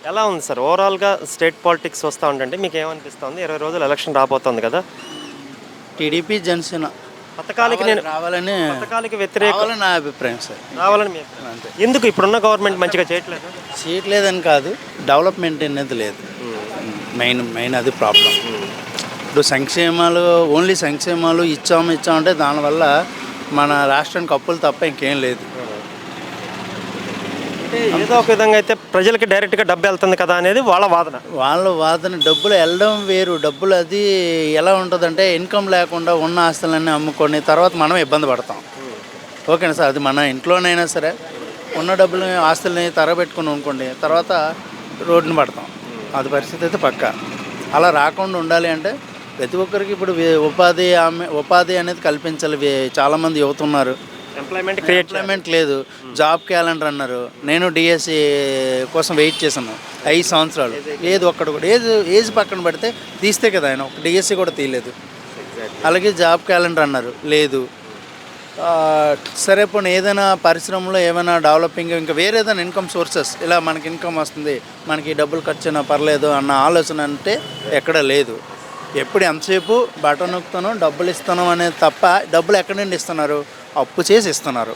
ఎలా ఉంది సార్ ఓవరాల్‌గా స్టేట్ పాలిటిక్స్ వస్తా ఉంటంటే మీకేమనిపిస్తుంది? 20 రోజులు ఎలక్షన్ రాబోతోంది కదా! టీడీపీ, జనసేన పథకాలకి నేను రావాలని పథకాలకి వ్యతిరేక రావాలని నా అభిప్రాయం సార్. రావాలని మీ అభిప్రాయం. అంతే. ఎందుకు ఇప్పుడున్న గవర్నమెంట్ మంచిగా చేయట్లేదు? సీట్ లేదని కాదు, డెవలప్మెంట్ అనేది లేదు. మెయిన్ అది ప్రాబ్లం. ఇప్పుడు సంక్షేమాలు ఓన్లీ సంక్షేమాలు ఇచ్చామంటే దానివల్ల మన రాష్ట్రానికి అప్పులు తప్ప ఇంకేం లేదు. అంటే ఏదో ఒక విధంగా అయితే ప్రజలకి డైరెక్ట్‌గా డబ్బు వెళ్తుంది కదా అనేది వాళ్ళ వాదన. వాళ్ళ వాదన డబ్బులు వెళ్ళడం వేరు. డబ్బులు అది ఎలా ఉంటుందంటే ఇన్కమ్ లేకుండా ఉన్న ఆస్తులన్నీ అమ్ముకొని తర్వాత మనం ఇబ్బంది పడతాం. ఓకేనా సార్, అది మన ఇంట్లోనైనా సరే ఉన్న డబ్బులని ఆస్తుల్ని తరబెట్టుకుని అనుకోండి, తర్వాత రోడ్డున పడతాం. అది పరిస్థితి అయితే పక్కా. అలా రాకుండా ఉండాలి అంటే ప్రతి ఒక్కరికి ఇప్పుడు ఉపాధి అనేది కల్పించాలి. చాలామంది యువత ఉన్నారు, ఎంప్లాయ్మెంట్ లేదు. జాబ్ క్యాలెండర్ అన్నారు. నేను డిఎస్సి కోసం వెయిట్ చేశాను 5 సంవత్సరాలు, లేదు ఒక్కడు కూడా. ఏజ్ పక్కన పెడితే తీస్తే కదా, ఆయన ఒక డిఎస్సి కూడా తీయలేదు. అలాగే జాబ్ క్యాలెండర్ అన్నారు, లేదు. సరే పోనీ ఏదైనా పరిశ్రమలో ఏమైనా డెవలపింగ్ ఇంకా వేరే ఏదైనా ఇన్కమ్ సోర్సెస్, ఇలా మనకి ఇన్కమ్ వస్తుంది, మనకి డబ్బులు ఖర్చు అయినా పర్లేదు అన్న ఆలోచన అంటే ఎక్కడ లేదు. ఎప్పుడు ఎంతసేపు బటన్ నొక్కుతాను డబ్బులు ఇస్తాను అనేది తప్ప, డబ్బులు ఎక్కడి నుండి ఇస్తున్నారు? అప్పు చేసి ఇస్తున్నారు.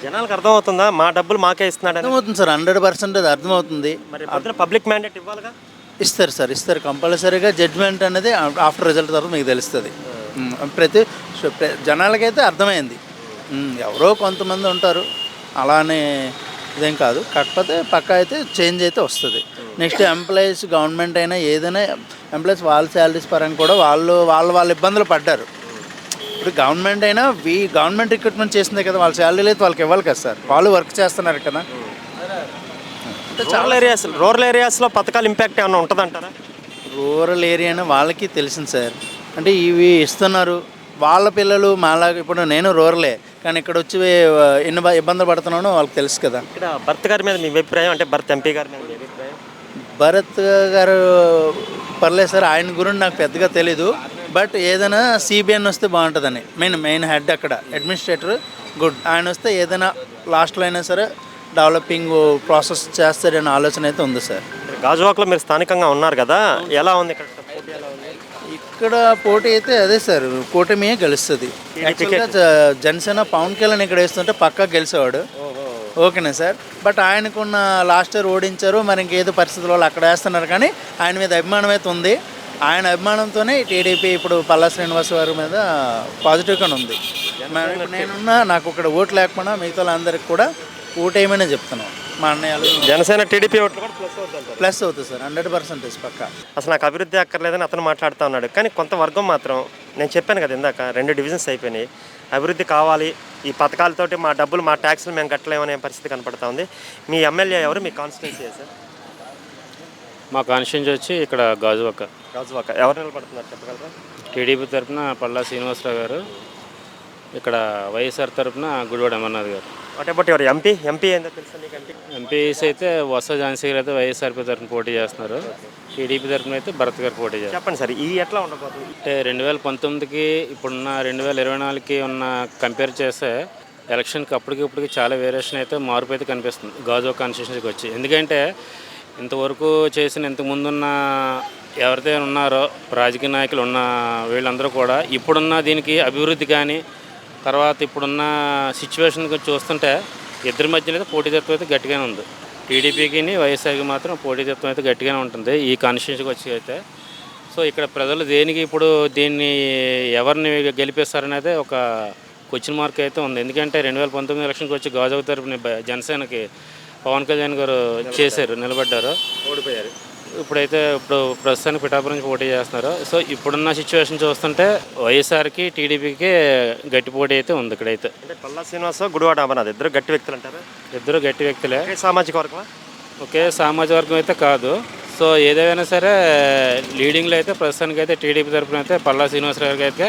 జనాలకు అర్థమవుతుందా మా డబ్బులు మాకే ఇస్తున్నాడని? అర్థమవుతుంది సార్, 100% అది అర్థమవుతుంది. మరి పొద్దున పబ్లిక్ మ్యాండేట్ ఇవ్వాలిగా. ఇస్తారు సార్, ఇస్తారు కంపల్సరీగా. జడ్జ్మెంట్ అనేది ఆఫ్టర్ రిజల్ట్ తర్వాత మీకు తెలుస్తుంది. జనాలకైతే అర్థమైంది. ఎవరో కొంతమంది ఉంటారు, అలానే ఇదేం కాదు. కాకపోతే పక్కా అయితే చేంజ్ అయితే వస్తుంది. నెక్స్ట్ ఎంప్లాయీస్, గవర్నమెంట్ అయినా ఏదైనా ఎంప్లాయీస్ వాళ్ళ శాలరీస్ పరంగా కూడా వాళ్ళ ఇబ్బందులు పడ్డారు. ఇప్పుడు గవర్నమెంట్ అయినా గవర్నమెంట్ రిక్రూట్మెంట్ చేసిందే కదా, వాళ్ళ శాలరీలు అయితే వాళ్ళకి ఇవ్వాలి కదా సార్. వాళ్ళు వర్క్ చేస్తున్నారు కదా. రూరల్ ఏరియాస్లో పథకాలు ఇంపాక్ట్ ఏమైనా ఉంటుందంటారా? రూరల్ ఏరియాని వాళ్ళకి తెలిసింది సార్. అంటే ఇవి ఇస్తున్నారు, వాళ్ళ పిల్లలు మాలాగా. ఇప్పుడు నేను రూరలే, కానీ ఇక్కడ వచ్చి ఎన్ని ఇబ్బందులు పడుతున్నానో వాళ్ళకి తెలుసు కదా. ఇక్కడ భరత్ గారి మీద మీ అభిప్రాయం, అంటే భరత్ ఎంపీ గారి మీద మీ అభిప్రాయం? భరత్ గారు పర్లేదు సార్, ఆయన గురించి నాకు పెద్దగా తెలీదు. బట్ ఏదైనా సిబిఎన్ వస్తే బాగుంటుందని. మెయిన్ హెడ్ అక్కడ అడ్మినిస్ట్రేటర్ గుడ్. ఆయన వస్తే ఏదైనా లాస్ట్లో అయినా సరే డెవలపింగ్ ప్రాసెస్ చేస్తారనే ఆలోచన అయితే ఉంది సార్. గాజువాకలో మీరు స్థానికంగా ఉన్నారు కదా, ఎలా ఉంది ఇక్కడ? ఇక్కడ పోటీ అయితే అదే సార్, కూటమియే గెలుస్తుంది. యాక్చువల్గా జనసేన పవన్ కళ్యాణ్ ఇక్కడ వేస్తుంటే పక్కా గెలిచేవాడు. ఓకేనా సార్. బట్ ఆయనకున్న లాస్ట్ ఇయర్ ఓడించారు, మరి ఇంకేదో పరిస్థితుల వల్ల అక్కడ వేస్తున్నారు. కానీ ఆయన మీద అభిమానం అయితే ఉంది. ఆయన అభిమానంతోనే టీడీపీ ఇప్పుడు పల్లా శ్రీనివాస్ గారి మీద పాజిటివ్గానే ఉంది. నేనున్నా, నాకు ఇక్కడ ఓటు లేకపోయినా మిగతా అందరికి కూడా ఓటేయమనే చెప్తున్నాను. మా అన్నయ్యలు జనసేన టీడీపీ ఓట్లు కూడా ప్లస్ అవుతుంది సార్, 100% పక్కా. అసలు నాకు అభివృద్ధి అక్కర్లేదని అతను మాట్లాడుతూ ఉన్నాడు. కానీ కొంత వర్గం మాత్రం, నేను చెప్పాను కదా ఇందాక, 2 డివిజన్స్ అయిపోయినాయి, అభివృద్ధి కావాలి, ఈ పథకాలతోటి మా డబ్బులు మా ట్యాక్స్లు మేము కట్టలేమనే పరిస్థితి కనపడతా ఉంది. మీ ఎమ్మెల్యే ఎవరు? మీ కాన్స్టిట్యున్సీ సార్? మా కాన్స్టిట్యూన్సీ వచ్చి ఇక్కడ గాజువాక. ఎవరు నిలబడుతున్నారు చెప్పగలరా? టీడీపీ తరఫున పల్లా శ్రీనివాసరావు గారు, ఇక్కడ వైఎస్ఆర్ తరఫున గుడివాడ అమర్నాథ్ గారు. వాట్ ఎవరు ఎంపీ ఏందో తెలుసా నీకు? ఎంపీస్ అయితే వస ఝాన్సీ గారు అయితే వైఎస్ఆర్పీ తరఫున పోటీ చేస్తున్నారు. టీడీపీ తరఫున అయితే భరత్ గారు పోటీ చేస్తారు. చెప్పండి సార్, ఈ ఎట్లా ఉండబోతుంది? అంటే 2019కి ఇప్పుడున్న 2024కి ఉన్న కంపేర్ చేస్తే ఎలక్షన్కి అప్పటికి చాలా వేరియేషన్ అయితే, మార్పు అయితే కనిపిస్తుంది గాజువాక కాన్స్టిట్యూన్సీకి వచ్చి. ఎందుకంటే ఇంతవరకు చేసిన ఇంతకుముందున్న ఎవరైతే ఉన్నారో రాజకీయ నాయకులు ఉన్న వీళ్ళందరూ కూడా ఇప్పుడున్న దీనికి అభివృద్ధి కానీ, తర్వాత ఇప్పుడున్న సిచ్యువేషన్ చూస్తుంటే ఇద్దరి మధ్యన అయితే పోటీతత్వం అయితే గట్టిగానే ఉంది. టీడీపీకి వైఎస్ఆర్కి మాత్రం పోటీతత్వం అయితే గట్టిగానే ఉంటుంది ఈ కాన్స్టిట్యూన్సీకి వచ్చి అయితే. సో ఇక్కడ ప్రజలు దేనికి ఇప్పుడు దీన్ని ఎవరిని గెలిపిస్తారనేది ఒక క్వశ్చన్ మార్క్ అయితే ఉంది. ఎందుకంటే 2019 ఎలక్షన్కి వచ్చి గాజువాక తరపున జనసేనకి పవన్ కళ్యాణ్ గారు చేశారు, నిలబడ్డారు, ఓడిపోయారు. ఇప్పుడు ప్రస్తుతానికి పిఠాపురం నుంచి పోటీ చేస్తున్నారు. సో ఇప్పుడున్న సిచ్యువేషన్ చూస్తుంటే వైఎస్ఆర్కి టీడీపీకి గట్టి పోటీ అయితే ఉంది ఇక్కడైతే. అంటే పల్లా శ్రీనివాస, గుడివాడ అమర్నాథ్ ఇద్దరు గట్టి వ్యక్తులు అంటారు? ఇద్దరు గట్టి వ్యక్తులే. సామాజిక వర్గం? ఒకే సామాజిక వర్గం అయితే కాదు. సో ఏదైనా సరే లీడింగ్లో అయితే ప్రస్తుతానికి అయితే టీడీపీ తరఫున అయితే పల్లా శ్రీనివాసరావు గారికి అయితే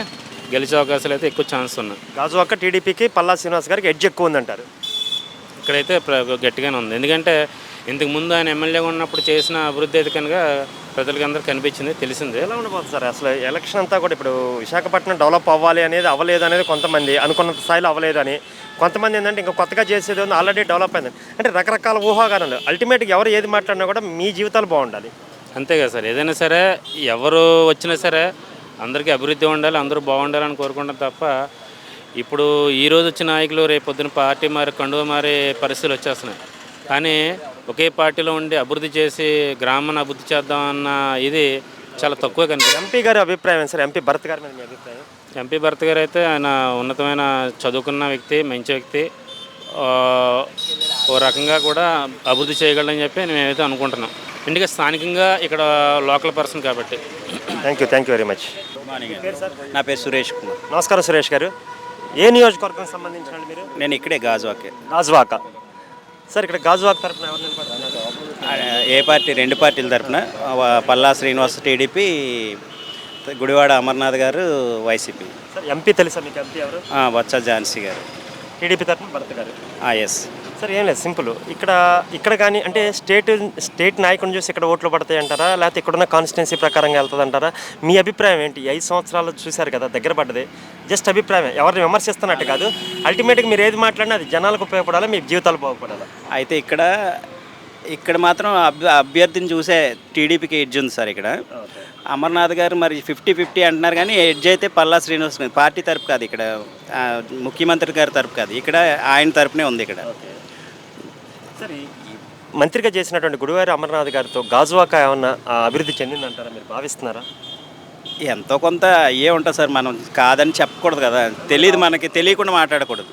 గెలిచే అవకాశాలు అయితే ఎక్కువ ఛాన్స్ ఉన్నాయి. గాజువాక టీడీపీకి పల్లా శ్రీనివాస్ గారికి ఎడ్జ్ ఎక్కువ ఉందంటారు? ఇక్కడైతే గట్టిగానే ఉంది. ఎందుకంటే ఇంతకుముందు ఆయన ఎమ్మెల్యేగా ఉన్నప్పుడు చేసిన అభివృద్ధి అయితే కనుక ప్రజలకి అందరూ కనిపించింది, తెలిసిందే. ఎలా ఉండబోతుంది సార్ అసలు ఎలక్షన్ అంతా కూడా ఇప్పుడు విశాఖపట్నం డెవలప్ అవ్వాలి అనేది అవ్వలేదు అనేది కొంతమంది అనుకున్నంత స్థాయిలో అవ్వలేదని, కొంతమంది ఏంటంటే ఇంకా కొత్తగా చేసేది ఉంది ఆల్రెడీ డెవలప్ అయింది అంటే రకరకాల ఊహాగానాలు. అల్టిమేట్గా ఎవరు ఏది మాట్లాడినా కూడా మీ జీవితాలు బాగుండాలి. అంతే కదా సార్, ఏదైనా సరే ఎవరు వచ్చినా సరే అందరికీ అభివృద్ధి ఉండాలి, అందరూ బాగుండాలని కోరుకుంటాం తప్ప ఇప్పుడు ఈరోజు వచ్చిన నాయకులు రేపు పొద్దున పార్టీ మారి కండువ మారే పరిస్థితులు వచ్చేస్తున్నాయి. కానీ ఒకే పార్టీలో ఉండి అభివృద్ధి చేసి గ్రామాన్ని అభివృద్ధి చేద్దామన్న ఇది చాలా తక్కువ కనిపిస్తుంది. ఎంపీ గారి అభిప్రాయం సార్, ఎంపీ భరత్ గారి మీద మీ అభిప్రాయం? ఎంపీ భరత్ గారు అయితే ఆయన ఉన్నతమైన చదువుకున్న వ్యక్తి, మంచి వ్యక్తి, ఓ రకంగా కూడా అభివృద్ధి చేయగలరని చెప్పి మేమైతే అనుకుంటున్నాం. ఎందుకంటే స్థానికంగా ఇక్కడ లోకల్ పర్సన్ కాబట్టి. Thank you very much. నా పేరు సురేష్ కుమార్. నమస్కారం సురేష్ గారు. ఏ నియోజకవర్గం సంబంధించిన మీరు? నేను ఇక్కడే గాజువాకే. గాజువాక. సార్ ఇక్కడ గాజువాక తరఫున ఎవరు నిలబడుతున్నారు? ఏ పార్టీ? రెండు పార్టీల తరఫున పల్లా శ్రీనివాస్ టీడీపీ, గుడివాడ అమర్నాథ్ గారు వైసీపీ. సార్ ఎంపీ తెలుసా మీకు? ఎంపీ ఎవరు? బొత్స ఝాన్సీ గారు టీడీపీ తరఫున భరత్ గారు. ఎస్ సార్ ఏం లేదు, సింపుల్. ఇక్కడ కానీ అంటే స్టేట్ నాయకుడిని చూసి ఇక్కడ ఓట్లు పడతాయి అంటారా, లేకపోతే ఇక్కడున్న కాన్స్టిట్యున్సీ ప్రకారంగా వెళ్తుంది అంటారా? మీ అభిప్రాయం ఏంటి? 5 సంవత్సరాలు చూశారు కదా, దగ్గర పడ్డది. జస్ట్ అభిప్రాయం, ఎవరిని విమర్శిస్తున్నట్టు కాదు. అల్టిమేట్గా మీరు ఏది మాట్లాడినా అది జనాలకు ఉపయోగపడాలా, మీ జీవితాలు బాగుపడాలా? అయితే ఇక్కడ మాత్రం అభ్యర్థిని చూసే టీడీపీకి ఎడ్జ్ ఉంది సార్. ఇక్కడ అమర్నాథ్ గారు మరి 50-50 అంటున్నారు, కానీ ఎడ్జ్ అయితే పల్లా శ్రీనివాస్ పార్టీ తరపు కాదు, ఇక్కడ ముఖ్యమంత్రి గారి తరపు కాదు, ఇక్కడ ఆయన తరపునే ఉంది. ఇక్కడ సరే, మంత్రిగా చేసినటువంటి గుడివారి అమర్నాథ్ గారితో గాజువాక ఏమన్నా అభివృద్ధి చెందిందంటారా, మీరు భావిస్తున్నారా? ఎంతో కొంత అయ్యే ఉంటుంది సార్, మనం కాదని చెప్పకూడదు కదా, తెలియదు, మనకి తెలియకుండా మాట్లాడకూడదు.